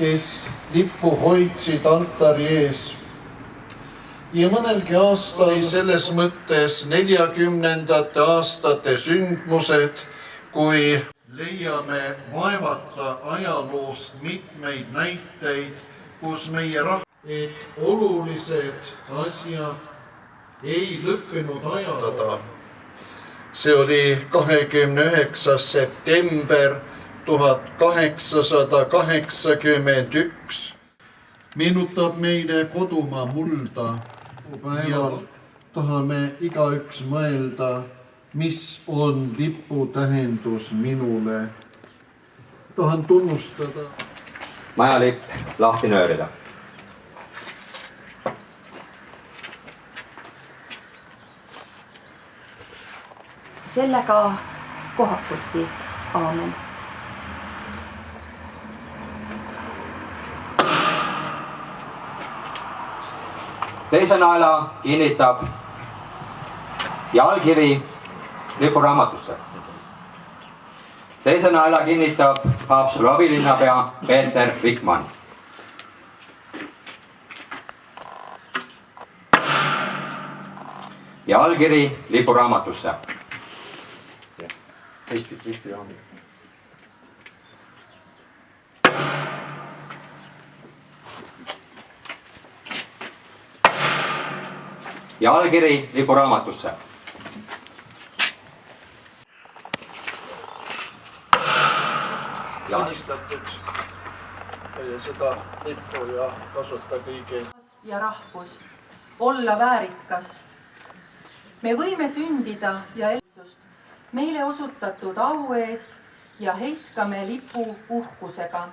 kes lippu hoidsid altari ees. Ja mõnelgi aastal oli selles mõttes 40. aastate sündmused, kui leiame vaevata ajaloost mitmeid näiteid, kus meie et olulised asjad ei lõppenud ajatada. See oli 29. september 1881. Meenutab meile kodumaa mulda ja tahame igaüks mõelda, mis on lipu tähendus minule. Tahan tunnustada. Majalipp lahti nöörida. Sellega kohakuti. Aamen. Teise naela kinnitab ja allkiri lipuraamatusse. Teise naela kinnitab Haapsalu abilinnapea Peeter Vikman. Ja allkiri lipuraamatusse. Ja allkiri lipuraamatusse. Õnnistatud seda lippu ja kasuta kõige. Ja rahvus, olla väärikas. Me võime sündida ja elsust meile osutatud au eest ja heiskame lipu uhkusega.